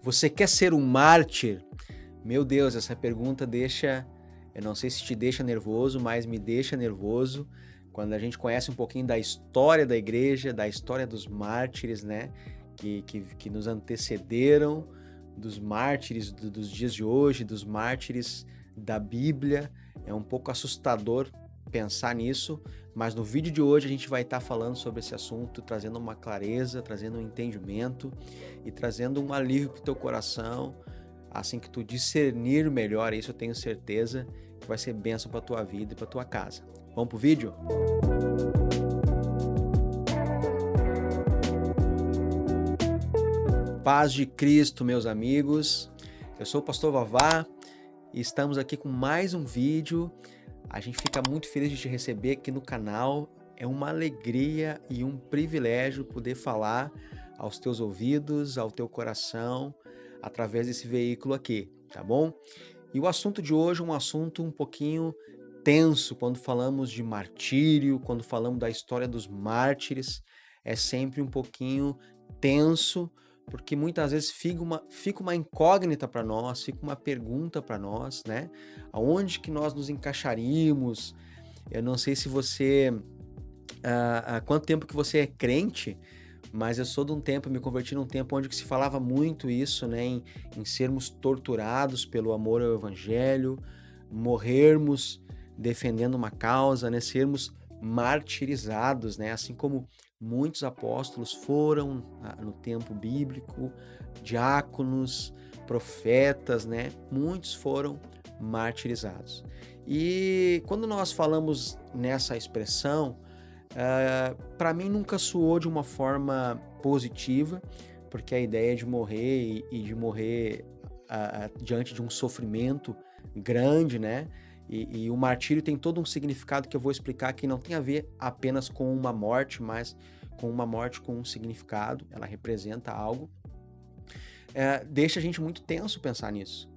Você quer ser um mártir? Meu Deus, essa pergunta eu não sei se te deixa nervoso, mas me deixa nervoso quando a gente conhece um pouquinho da história da igreja, da história dos mártires, né? Que nos antecederam, dos mártires dos dias de hoje, dos mártires da Bíblia. É um pouco assustador pensar nisso, mas no vídeo de hoje a gente vai estar falando sobre esse assunto, trazendo uma clareza, trazendo um entendimento e trazendo um alívio para o teu coração, assim que tu discernir melhor isso, eu tenho certeza que vai ser bênção para tua vida e para tua casa. Vamos pro vídeo? Paz de Cristo, meus amigos. Eu sou o pastor Vavá e estamos aqui com mais um vídeo. A gente fica muito feliz de te receber aqui no canal. É uma alegria e um privilégio poder falar aos teus ouvidos, ao teu coração, através desse veículo aqui, tá bom? E o assunto de hoje é um assunto um pouquinho tenso quando falamos de martírio, quando falamos da história dos mártires, é sempre um pouquinho tenso, porque muitas vezes fica uma incógnita para nós, fica uma pergunta para nós, né? Aonde que nós nos encaixaríamos? Eu não sei se você, há quanto tempo que você é crente, mas eu sou de um tempo, me converti num tempo onde que se falava muito isso, né, em sermos torturados pelo amor ao evangelho, morrermos defendendo uma causa, né, sermos martirizados, né, assim como muitos apóstolos foram no tempo bíblico, diáconos, profetas, né, muitos foram martirizados. E quando nós falamos nessa expressão, para mim nunca soou de uma forma positiva, porque a ideia de morrer e de morrer diante de um sofrimento grande, né? E o martírio tem todo um significado que eu vou explicar que não tem a ver apenas com uma morte, mas com uma morte com um significado, ela representa algo. Deixa a gente muito tenso pensar nisso.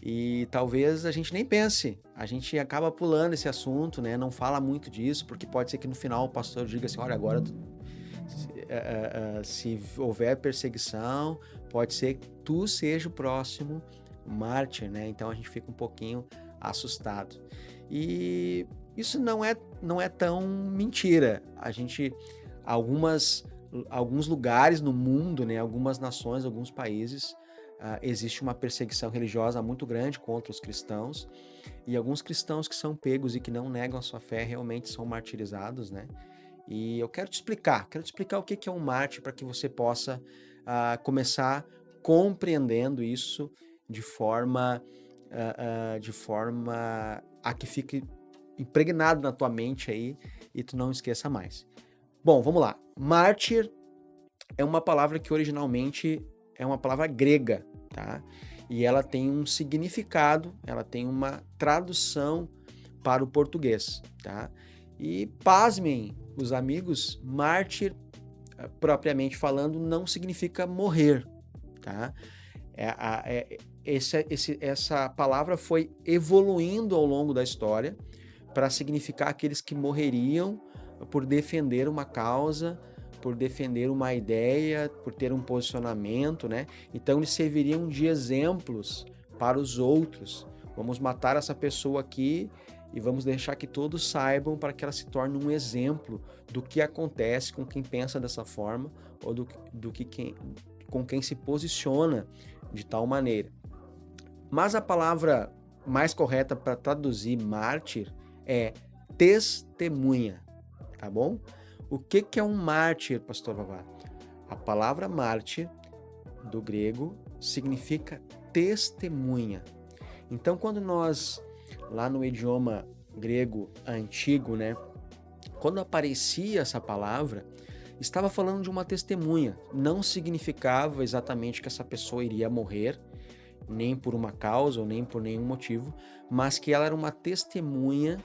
E talvez a gente nem pense, a gente acaba pulando esse assunto, né? Não fala muito disso, porque pode ser que no final o pastor diga assim: olha, agora se houver perseguição, pode ser que tu seja o próximo mártir, né? Então a gente fica um pouquinho assustado. E isso não é tão mentira. Alguns lugares no mundo, né? Algumas nações, alguns países, existe uma perseguição religiosa muito grande contra os cristãos, e alguns cristãos que são pegos e que não negam a sua fé realmente são martirizados, né? E eu quero te explicar o que é um mártir para que você possa começar compreendendo isso de forma, de forma a que fique impregnado na tua mente aí e tu não esqueça mais. Bom, vamos lá. Mártir é uma palavra que originalmente é uma palavra grega, tá? E ela tem um significado, ela tem uma tradução para o português, tá? E pasmem, os amigos, mártir, propriamente falando, não significa morrer, tá? Essa palavra foi evoluindo ao longo da história para significar aqueles que morreriam por defender uma causa, por defender uma ideia, por ter um posicionamento, né? Então eles serviriam de exemplos para os outros. Vamos matar essa pessoa aqui e vamos deixar que todos saibam para que ela se torne um exemplo do que acontece com quem pensa dessa forma ou com quem se posiciona de tal maneira. Mas a palavra mais correta para traduzir mártir é testemunha, tá bom? O que é um mártir, pastor Vavá? A palavra mártir, do grego, significa testemunha. Então, quando nós, lá no idioma grego antigo, né, quando aparecia essa palavra, estava falando de uma testemunha. Não significava exatamente que essa pessoa iria morrer, nem por uma causa ou nem por nenhum motivo, mas que ela era uma testemunha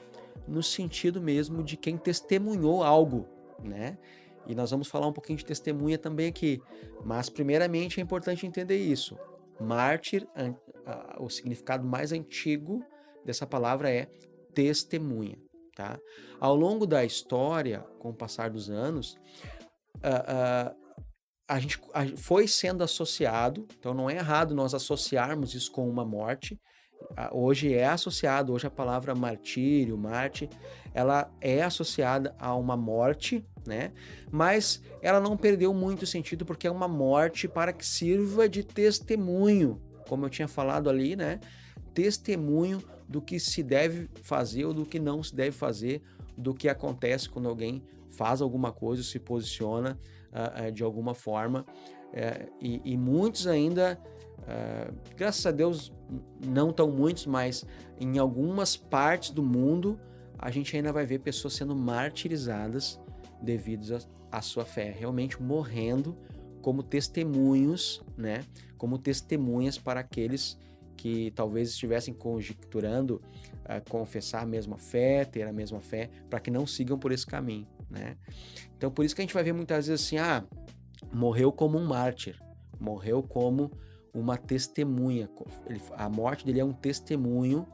no sentido mesmo de quem testemunhou algo, né? E nós vamos falar um pouquinho de testemunha também aqui, mas primeiramente é importante entender isso. Mártir, o significado mais antigo dessa palavra é testemunha, tá? Ao longo da história, com o passar dos anos, foi sendo associado, então não é errado nós associarmos isso com uma morte. Hoje é associado, hoje a palavra martírio, Marte, ela é associada a uma morte, né? Mas ela não perdeu muito sentido porque é uma morte para que sirva de testemunho, como eu tinha falado ali, né? Testemunho do que se deve fazer ou do que não se deve fazer, do que acontece quando alguém faz alguma coisa, se posiciona de alguma forma, e muitos ainda, graças a Deus, não tão muitos, mas em algumas partes do mundo, a gente ainda vai ver pessoas sendo martirizadas devido à sua fé, realmente morrendo como testemunhos, né? Como testemunhas para aqueles que talvez estivessem conjecturando confessar a mesma fé, ter a mesma fé, para que não sigam por esse caminho, né? Então, por isso que a gente vai ver muitas vezes assim, morreu como um mártir, morreu como uma testemunha. A morte dele é um testemunho.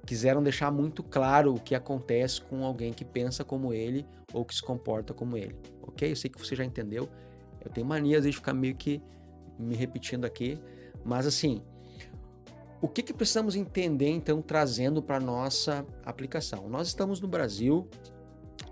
Quiseram deixar muito claro o que acontece com alguém que pensa como ele ou que se comporta como ele, ok? Eu sei que você já entendeu. Eu tenho mania às vezes de ficar meio que me repetindo aqui, mas assim, o que precisamos entender então trazendo para nossa aplicação? Nós estamos no Brasil,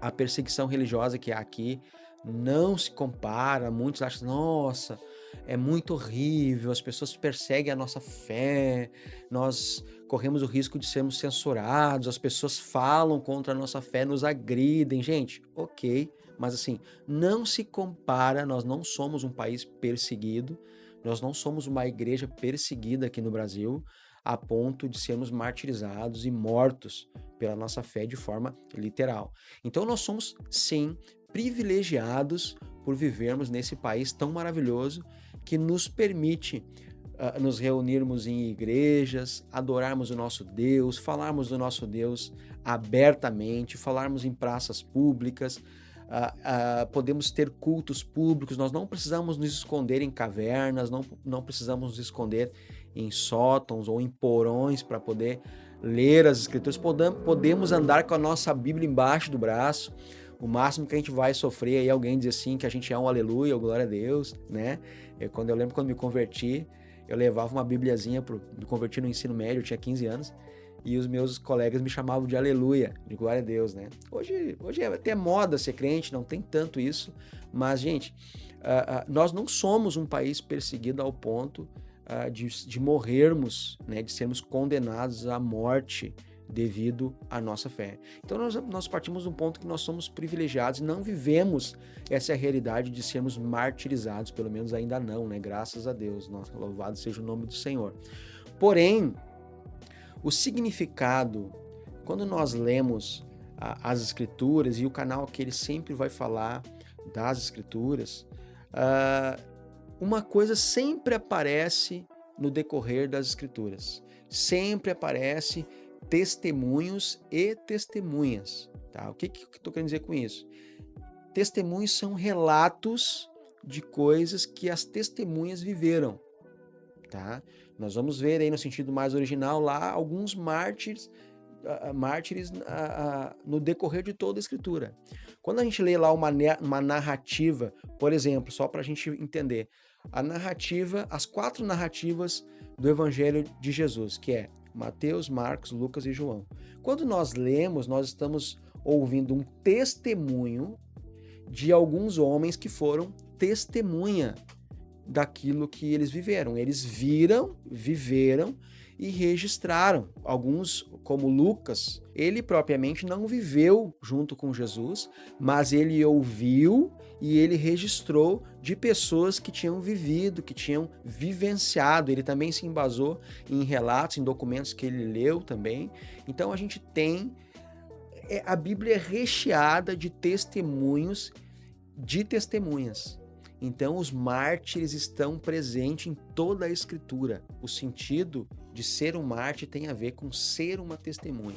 a perseguição religiosa que há aqui não se compara, muitos acham, nossa, é muito horrível, as pessoas perseguem a nossa fé, nós corremos o risco de sermos censurados, as pessoas falam contra a nossa fé, nos agridem, gente, ok, mas assim, não se compara, nós não somos um país perseguido, nós não somos uma igreja perseguida aqui no Brasil, a ponto de sermos martirizados e mortos pela nossa fé de forma literal. Então nós somos, sim, privilegiados por vivermos nesse país tão maravilhoso que nos permite nos reunirmos em igrejas, adorarmos o nosso Deus, falarmos do nosso Deus abertamente, falarmos em praças públicas, podemos ter cultos públicos, nós não precisamos nos esconder em cavernas, não precisamos nos esconder em sótãos ou em porões para poder ler as escrituras, podemos andar com a nossa Bíblia embaixo do braço. O máximo que a gente vai sofrer aí, alguém diz assim, que a gente é um aleluia, glória a Deus, né? Eu lembro quando me converti, eu levava uma bibliazinha, me converti no ensino médio, eu tinha 15 anos, e os meus colegas me chamavam de aleluia, de glória a Deus, né? Hoje é até moda ser crente, não tem tanto isso, mas, gente, nós não somos um país perseguido ao ponto de morrermos, né, de sermos condenados à morte devido à nossa fé. Então nós partimos de um ponto que nós somos privilegiados e não vivemos essa realidade de sermos martirizados, pelo menos ainda não, né? Graças a Deus, louvado seja o nome do Senhor. Porém, o significado, quando nós lemos as Escrituras, e o canal que ele sempre vai falar das Escrituras, uma coisa sempre aparece no decorrer das Escrituras. Sempre aparece testemunhos e testemunhas. Tá? O que eu estou querendo dizer com isso? Testemunhos são relatos de coisas que as testemunhas viveram. Tá? Nós vamos ver aí no sentido mais original lá alguns mártires no decorrer de toda a Escritura. Quando a gente lê lá uma narrativa, por exemplo, só para a gente entender, as 4 narrativas do Evangelho de Jesus, que é Mateus, Marcos, Lucas e João. Quando nós lemos, nós estamos ouvindo um testemunho de alguns homens que foram testemunha daquilo que eles viveram. Eles viveram e registraram. Alguns, como Lucas, ele propriamente não viveu junto com Jesus, mas ele ouviu e ele registrou de pessoas que tinham vivido, que tinham vivenciado. Ele também se embasou em relatos, em documentos que ele leu também. Então a gente tem a Bíblia é recheada de testemunhos de testemunhas. Então os mártires estão presentes em toda a Escritura. O sentido de ser um mártir tem a ver com ser uma testemunha.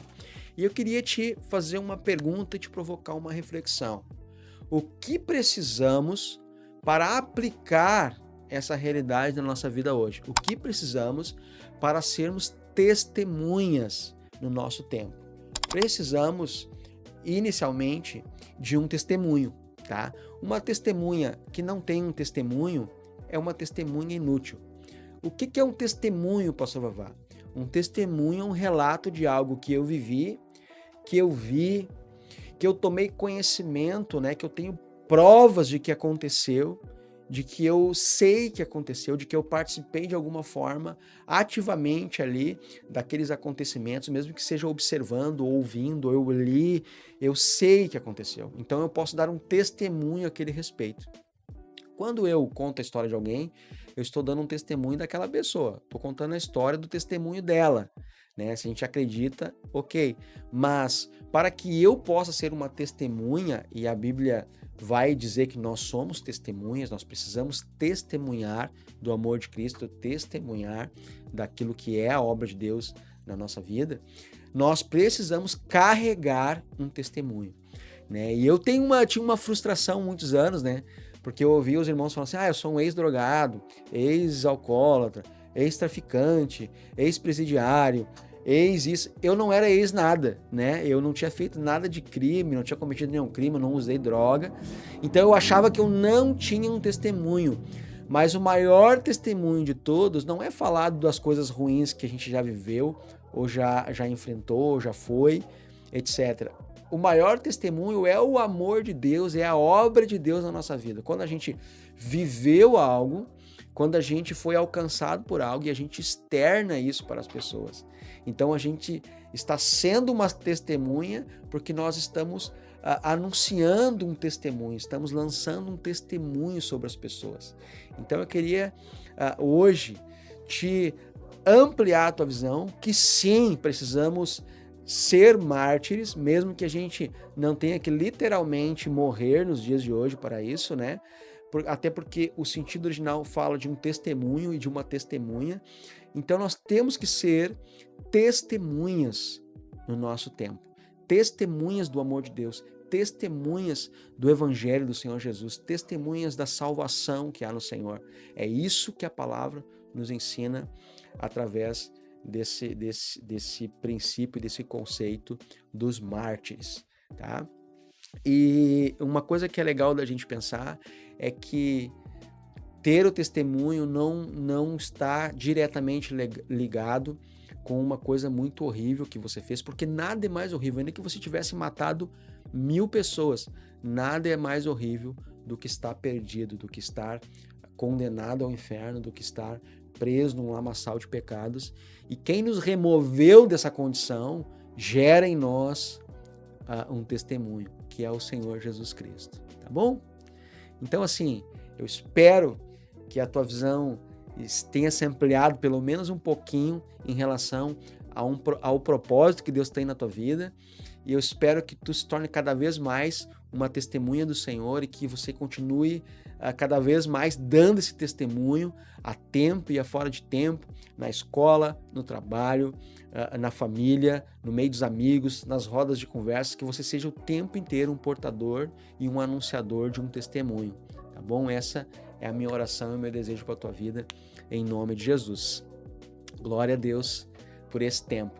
E eu queria te fazer uma pergunta e te provocar uma reflexão. O que precisamos para aplicar essa realidade na nossa vida hoje? O que precisamos para sermos testemunhas no nosso tempo? Precisamos, inicialmente, de um testemunho. tá? Uma testemunha que não tem um testemunho é uma testemunha inútil. O que é um testemunho, pastor Vavá? Um testemunho é um relato de algo que eu vivi, que eu vi, que eu tomei conhecimento, né? Que eu tenho provas de que aconteceu, de que eu sei que aconteceu, de que eu participei de alguma forma, ativamente ali, daqueles acontecimentos, mesmo que seja observando, ouvindo, eu li, eu sei que aconteceu. Então eu posso dar um testemunho àquele respeito. Quando eu conto a história de alguém, eu estou dando um testemunho daquela pessoa. Estou contando a história do testemunho dela, né? Se a gente acredita, ok. Mas para que eu possa ser uma testemunha, e a Bíblia vai dizer que nós somos testemunhas, nós precisamos testemunhar do amor de Cristo, testemunhar daquilo que é a obra de Deus na nossa vida, nós precisamos carregar um testemunho, né? E eu tinha uma frustração há muitos anos, né? Porque eu ouvi os irmãos falando assim, eu sou um ex-drogado, ex-alcoólatra, ex-traficante, ex-presidiário, ex-isso. Eu não era ex-nada, né? Eu não tinha feito nada de crime, não tinha cometido nenhum crime, não usei droga. Então eu achava que eu não tinha um testemunho. Mas o maior testemunho de todos não é falar das coisas ruins que a gente já viveu, ou já enfrentou, ou já foi, etc. O maior testemunho é o amor de Deus, é a obra de Deus na nossa vida. Quando a gente viveu algo, quando a gente foi alcançado por algo e a gente externa isso para as pessoas. Então a gente está sendo uma testemunha porque nós estamos anunciando um testemunho, estamos lançando um testemunho sobre as pessoas. Então eu queria hoje te ampliar a tua visão que sim, precisamos ser mártires, mesmo que a gente não tenha que literalmente morrer nos dias de hoje para isso, né? Até porque o sentido original fala de um testemunho e de uma testemunha. Então nós temos que ser testemunhas no nosso tempo. Testemunhas do amor de Deus, testemunhas do Evangelho do Senhor Jesus, testemunhas da salvação que há no Senhor. É isso que a palavra nos ensina através desse princípio, desse conceito dos mártires, tá? E uma coisa que é legal da gente pensar é que ter o testemunho não está diretamente ligado com uma coisa muito horrível que você fez, porque nada é mais horrível, ainda que você tivesse matado 1000 pessoas, nada é mais horrível do que estar perdido, do que estar condenado ao inferno, do que estar preso num lamaçal de pecados. E quem nos removeu dessa condição gera em nós um testemunho, que é o Senhor Jesus Cristo, tá bom? Então assim, eu espero que a tua visão tenha se ampliado pelo menos um pouquinho em relação ao propósito que Deus tem na tua vida, e eu espero que tu se torne cada vez mais uma testemunha do Senhor e que você continue cada vez mais dando esse testemunho a tempo e a fora de tempo, na escola, no trabalho, na família, no meio dos amigos, nas rodas de conversa, que você seja o tempo inteiro um portador e um anunciador de um testemunho, tá bom? Essa é a minha oração e o meu desejo para a tua vida, em nome de Jesus. Glória a Deus por esse tempo.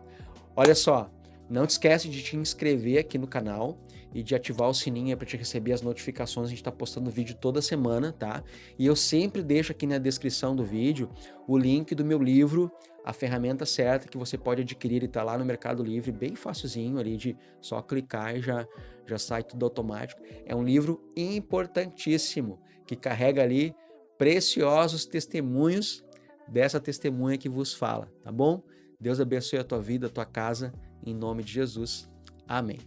Olha só, não te esquece de te inscrever aqui no canal e de ativar o sininho para te receber as notificações. A gente está postando vídeo toda semana, tá? E eu sempre deixo aqui na descrição do vídeo o link do meu livro, A Ferramenta Certa, que você pode adquirir. Ele está lá no Mercado Livre, bem facilzinho ali de só clicar e já sai tudo automático. É um livro importantíssimo, que carrega ali preciosos testemunhos dessa testemunha que vos fala, tá bom? Deus abençoe a tua vida, a tua casa, em nome de Jesus. Amém.